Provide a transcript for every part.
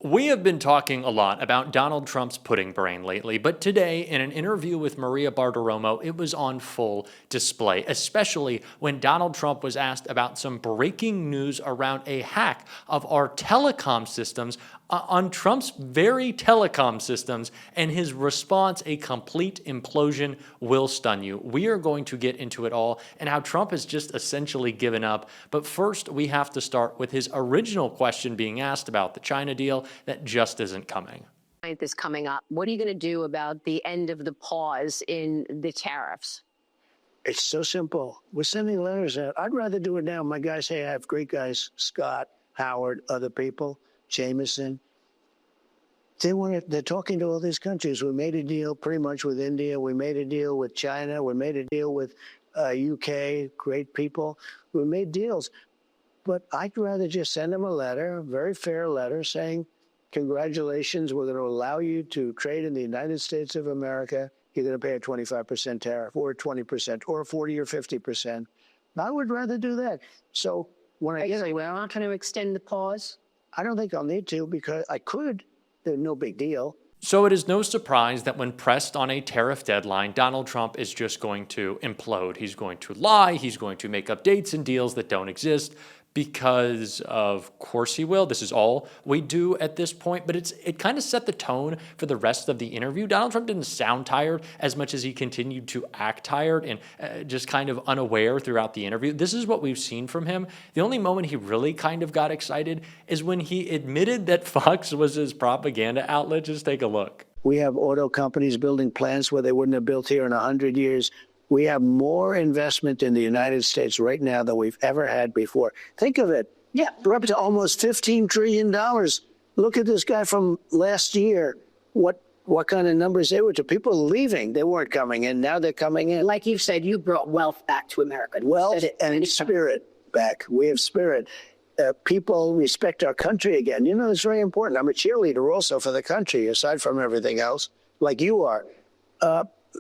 We have been talking a lot about Donald Trump's pudding brain lately, but today, in an interview with Maria Bartiromo, it was on full display, especially when Donald Trump was asked about some breaking news around a hack of our telecom systems on Trump's very telecom systems, and his response, a complete implosion, will stun you. We are going to get into it all and how Trump has just essentially given up. But first, we have to start with his original question being asked about the China deal that just isn't coming. Is coming up. What are you going to do about the end of the pause in the tariffs? It's so simple. We're sending letters out. I'd rather do it now. My guys, hey, I have great guys, Scott, Howard, other people, Jameson. They're talking to all these countries. We made a deal pretty much with India. We made a deal with China. We made a deal with UK, great people. We made deals. But I'd rather just send them a letter, a very fair letter, saying, congratulations, we're going to allow you to trade in the United States of America. You're going to pay a 25% tariff or 20% or 40 or 50%. I would rather do that. So when I get... We're not going to extend the pause? I don't think I'll need to because I could. There's no big deal. So it is no surprise that when pressed on a tariff deadline, Donald Trump is just going to implode. He's going to lie. He's going to make up dates and deals that don't exist. Because of course he will. This is all we do at this point, but it kind of set the tone for the rest of the interview. Donald Trump didn't sound tired as much as he continued to act tired and just kind of unaware throughout the interview. This is what we've seen from him. The only moment he really kind of got excited is when he admitted that Fox was his propaganda outlet. Just take a look. We have auto companies building plants where they wouldn't have built here in 100 years. We have more investment in the United States right now than we've ever had before. Think of it. Yeah, we're up to almost $15 trillion. Look at this guy from last year. What kind of numbers they were to people leaving. They weren't coming in. Now they're coming in. Like you've said, you brought wealth back to America. Wealth and spirit back. We have spirit. People respect our country again. You know, it's very important. I'm a cheerleader also for the country, aside from everything else, like you are.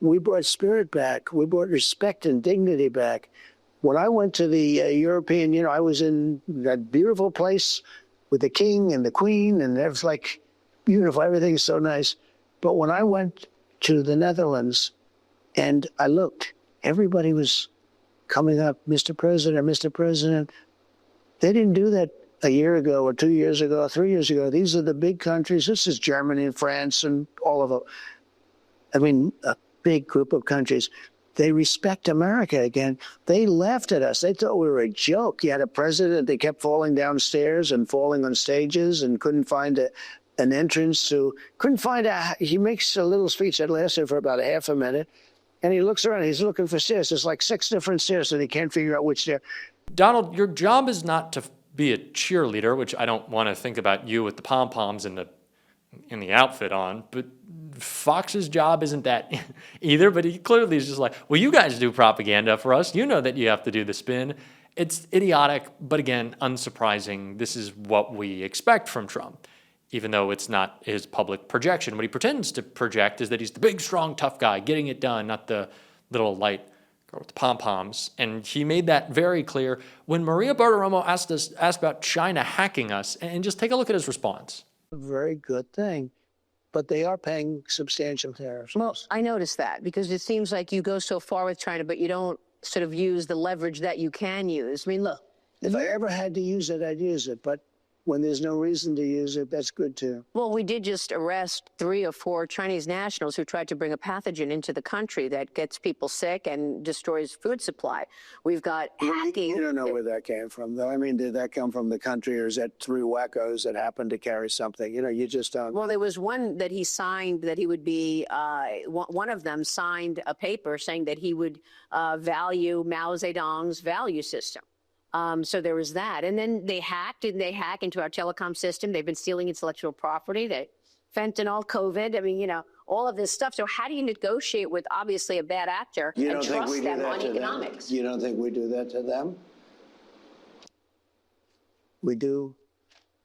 We brought spirit back. We brought respect and dignity back. When I went to the European, I was in that beautiful place with the king and the queen, and it was like beautiful. Everything's so nice. But when I went to the Netherlands and I looked, everybody was coming up, Mr. President, Mr. President. They didn't do that a year ago or 2 years ago or 3 years ago. These are the big countries. This is Germany and France and all of them. I mean, a big group of countries. They respect America again. They laughed at us. They thought we were a joke. You had a president that kept falling downstairs and falling on stages and couldn't find an entrance to, he makes a little speech that lasted for about a half a minute. And he looks around, he's looking for stairs. There's like 6 different stairs and he can't figure out which stair. Donald, your job is not to be a cheerleader, which I don't want to think about you with the pom-poms and the outfit on, but Fox's job isn't that either, but he clearly is just like, well, you guys do propaganda for us. You know that you have to do the spin. It's idiotic, but again, unsurprising. This is what we expect from Trump, even though it's not his public projection. What he pretends to project is that he's the big, strong, tough guy getting it done, not the little light girl with the pom-poms. And he made that very clear when Maria Bartiromo asked about China hacking us, and just take a look at his response. A very good thing. But they are paying substantial tariffs. Well, I noticed that because it seems like you go so far with China, but you don't sort of use the leverage that you can use. I mean, look. If I ever had to use it, I'd use it. But when there's no reason to use it, that's good too. Well, we did just arrest 3 or 4 Chinese nationals who tried to bring a pathogen into the country that gets people sick and destroys food supply. We've got hacking. You don't know where that came from, though. I mean, did that come from the country, or is that 3 wackos that happened to carry something? You just don't. Well, there was one that he signed that he would be, one of them signed a paper saying that he would value Mao Zedong's value system. So there was that. And then they hack into our telecom system. They've been stealing intellectual property. They fentanyl, COVID. I mean, all of this stuff. So how do you negotiate with obviously a bad actor and trust them on economics? You don't think we do that to them? We do.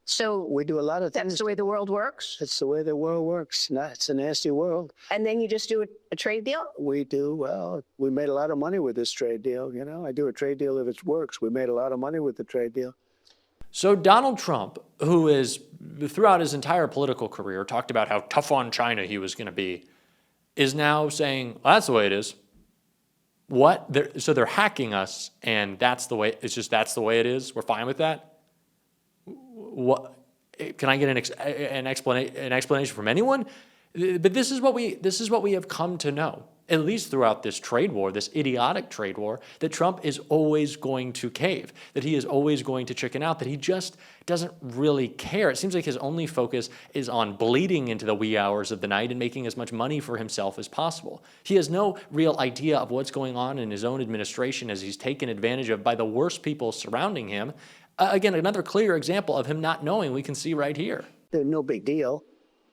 So we do a lot of things. That's the way the world works? It's the way the world works. It's a nasty world. And then you just do a trade deal? We do. Well, we made a lot of money with this trade deal. I do a trade deal if it works. We made a lot of money with the trade deal. So Donald Trump, who is throughout his entire political career talked about how tough on China he was going to be, is now saying, well, that's the way it is. What? So they're hacking us, and that's the way. It's just that's the way it is. We're fine with that. What? Can I get an explanation from anyone? But this is what we have come to know, at least throughout this trade war, this idiotic trade war, that Trump is always going to cave, that he is always going to chicken out, that he just doesn't really care. It seems like his only focus is on bleeding into the wee hours of the night and making as much money for himself as possible. He has no real idea of what's going on in his own administration, as he's taken advantage of by the worst people surrounding him. Again, another clear example of him not knowing we can see right here. They're no big deal.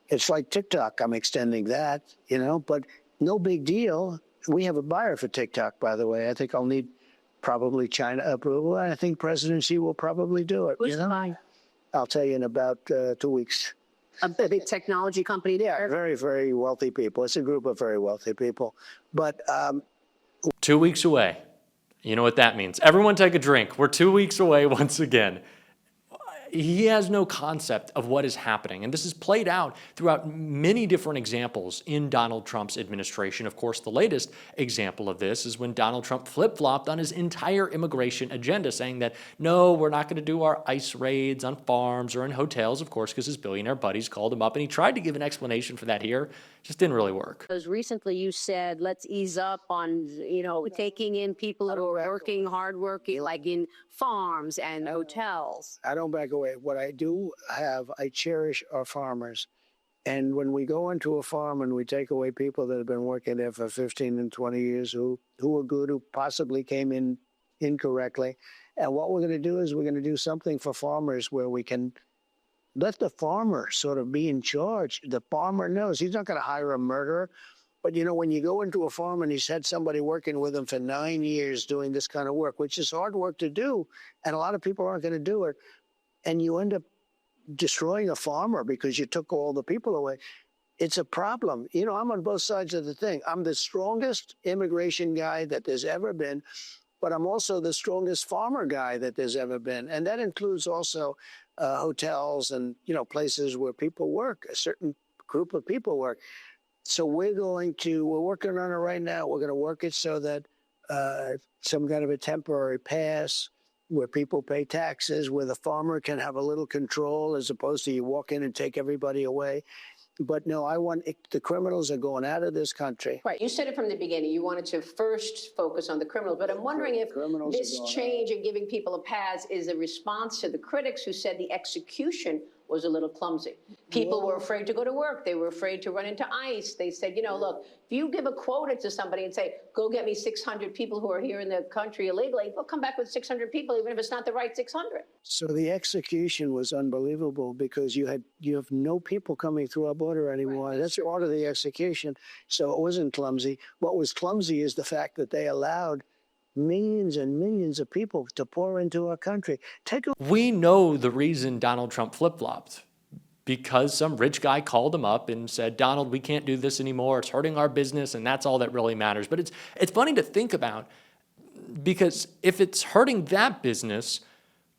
It's like TikTok. I'm extending that, but no big deal. We have a buyer for TikTok, by the way. I think I'll need probably China approval. And I think President Xi will probably do it. Who's the buyer? I'll tell you in about 2 weeks. A big technology company there. Very, very wealthy people. It's a group of very wealthy people. But 2 weeks away. You know what that means. Everyone take a drink. We're 2 weeks away once again. He has no concept of what is happening. And this is played out throughout many different examples in Donald Trump's administration. Of course, the latest example of this is when Donald Trump flip-flopped on his entire immigration agenda, saying that, no, we're not going to do our ICE raids on farms or in hotels, of course, because his billionaire buddies called him up. And he tried to give an explanation for that here. Just didn't really work. Because recently you said, let's ease up on, taking in people who are working, hard working, like in farms and hotels. I don't back away. What I do have, I cherish our farmers. And when we go into a farm and we take away people that have been working there for 15 and 20 years who are good, who possibly came in incorrectly. And what we're going to do is we're going to do something for farmers where we can let the farmer sort of be in charge. The farmer knows he's not going to hire a murderer. But, when you go into a farm and he's had somebody working with him for 9 years doing this kind of work, which is hard work to do, and a lot of people aren't going to do it, and you end up destroying a farmer because you took all the people away, it's a problem. I'm on both sides of the thing. I'm the strongest immigration guy that there's ever been, but I'm also the strongest farmer guy that there's ever been. And that includes also hotels and, places where people work, a certain group of people work. So we're working on it right now. We're going to work it so that some kind of a temporary pass where people pay taxes, where the farmer can have a little control as opposed to you walk in and take everybody away. But no, the criminals are going out of this country. Right. You said it from the beginning. You wanted to first focus on the criminals. But I'm wondering if this change in giving people a pass is a response to the critics who said the execution was a little clumsy. People were afraid to go to work. They were afraid to run into ICE. They said, look, if you give a quota to somebody and say, go get me 600 people who are here in the country illegally, they'll come back with 600 people, even if it's not the right 600. So the execution was unbelievable because you have no people coming through our border anymore. Right. That's part of the execution. So it wasn't clumsy. What was clumsy is the fact that they allowed millions and millions of people to pour into our country. We know the reason Donald Trump flip-flopped. Because some rich guy called him up and said, Donald, we can't do this anymore. It's hurting our business, and that's all that really matters. But it's funny to think about, because if it's hurting that business,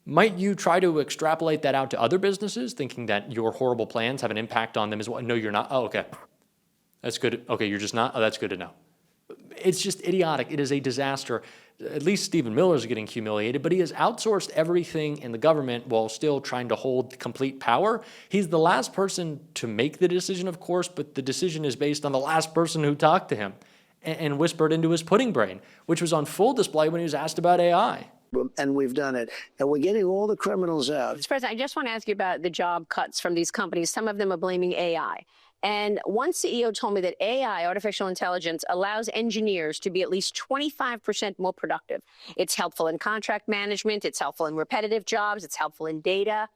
might you try to extrapolate that out to other businesses, thinking that your horrible plans have an impact on them as well? No, you're not. Oh, okay. That's good. Okay, you're just not. Oh, that's good to know. It's just idiotic. It is a disaster. At least Stephen Miller is getting humiliated, but he has outsourced everything in the government while still trying to hold complete power. He's the last person to make the decision, of course, but the decision is based on the last person who talked to him and whispered into his pudding brain, which was on full display when he was asked about AI. And we've done it. And we're getting all the criminals out. Mr. President, I just want to ask you about the job cuts from these companies. Some of them are blaming AI. And one CEO told me that AI, artificial intelligence, allows engineers to be at least 25% more productive. It's helpful in contract management. It's helpful in repetitive jobs. It's helpful in data.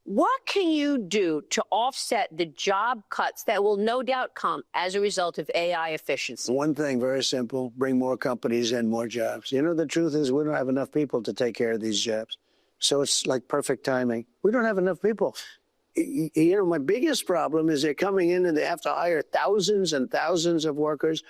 What can you do to offset the job cuts that will no doubt come as a result of AI efficiency? One thing, very simple, bring more companies and more jobs. The truth is we don't have enough people to take care of these jobs. So it's like perfect timing. We don't have enough people. My biggest problem is they're coming in and they have to hire thousands and thousands of workers.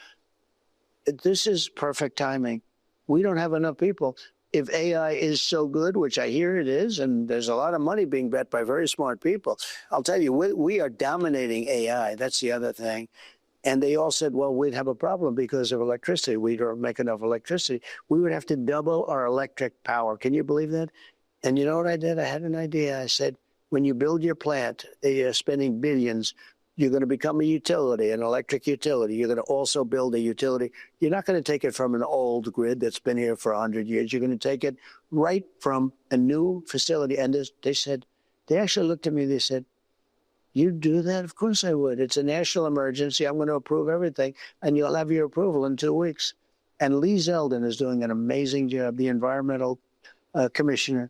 This is perfect timing. We don't have enough people. if AI is so good, which I hear it is, and there's a lot of money being bet by very smart people, I'll tell you, we are dominating AI. That's the other thing. And they all said, well, we'd have a problem because of electricity. We don't make enough electricity. We would have to double our electric power. Can you believe that? And you know what I did? I had an idea. I said, when you build your plant, you're spending billions. You're going to become a utility, an electric utility. You're going to also build a utility. You're not going to take it from an old grid that's been here for 100 years. You're going to take it right from a new facility. And they said, they actually looked at me, they said, you do that? Of course I would. It's a national emergency. I'm going to approve everything, and you'll have your approval in 2 weeks. And Lee Zeldin is doing an amazing job, the environmental commissioner.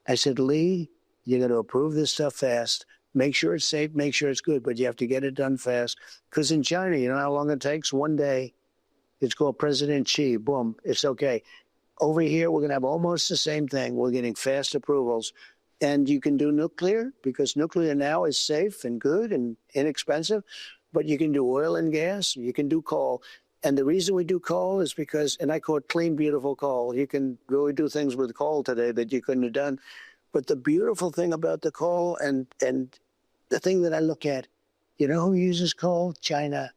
I said, Lee, you're going to approve this stuff fast. Make sure it's safe, make sure it's good, but you have to get it done fast. Because in China, you know how long it takes? One day. It's called President Xi. Boom, it's okay. Over here, we're going to have almost the same thing. We're getting fast approvals. And you can do nuclear, because nuclear now is safe and good and inexpensive. But you can do oil and gas, you can do coal. And the reason we do coal is because, and I call it clean, beautiful coal. You can really do things with coal today that you couldn't have done. But the beautiful thing about the coal and the thing that I look at, you know who uses coal? China.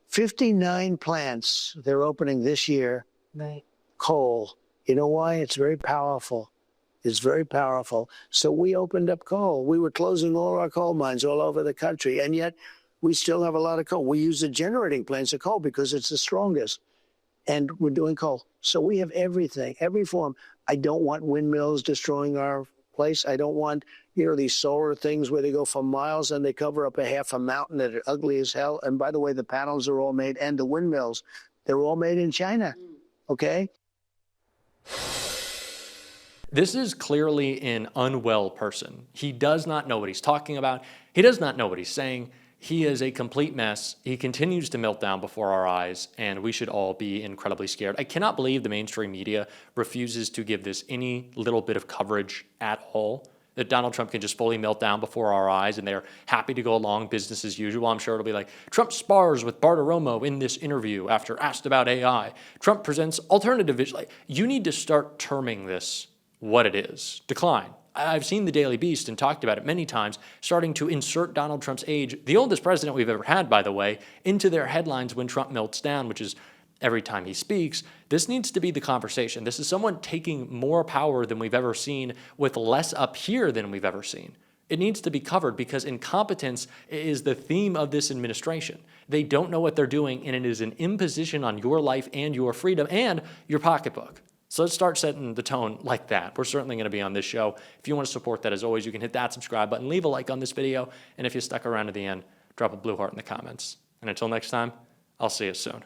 59 plants they're opening this year. Right. Coal. You know why? It's very powerful. It's very powerful. So we opened up coal. We were closing all our coal mines all over the country, and yet we still have a lot of coal. We use the generating plants of coal because it's the strongest, and we're doing coal. So we have everything, every form. I don't want windmills destroying our place. I don't want, you know, these solar things where they go for miles and they cover up a half a mountain that are ugly as hell. And by the way, the panels are all made, and the windmills, they're all made in China, okay? This is clearly an unwell person. He does not know what he's talking about. He does not know what he's saying. He is a complete mess. He continues to melt down before our eyes, and we should all be incredibly scared. I cannot believe the mainstream media refuses to give this any little bit of coverage at all, that Donald Trump can just fully melt down before our eyes, and they're happy to go along business as usual. I'm sure it'll be like, Trump spars with Bartiromo in this interview after asked about AI. Trump presents alternative vision. Like, you need to start terming this what it is. Decline. I've seen the Daily Beast and talked about it many times, starting to insert Donald Trump's age, the oldest president we've ever had, by the way, into their headlines when Trump melts down, which is every time he speaks. This needs to be the conversation. This is someone taking more power than we've ever seen with less up here than we've ever seen. It needs to be covered because incompetence is the theme of this administration. They don't know what they're doing, and it is an imposition on your life and your freedom and your pocketbook. So let's start setting the tone like that. We're certainly going to be on this show. If you want to support that, as always, you can hit that subscribe button, leave a like on this video, and if you stuck around to the end, drop a blue heart in the comments. And until next time, I'll see you soon.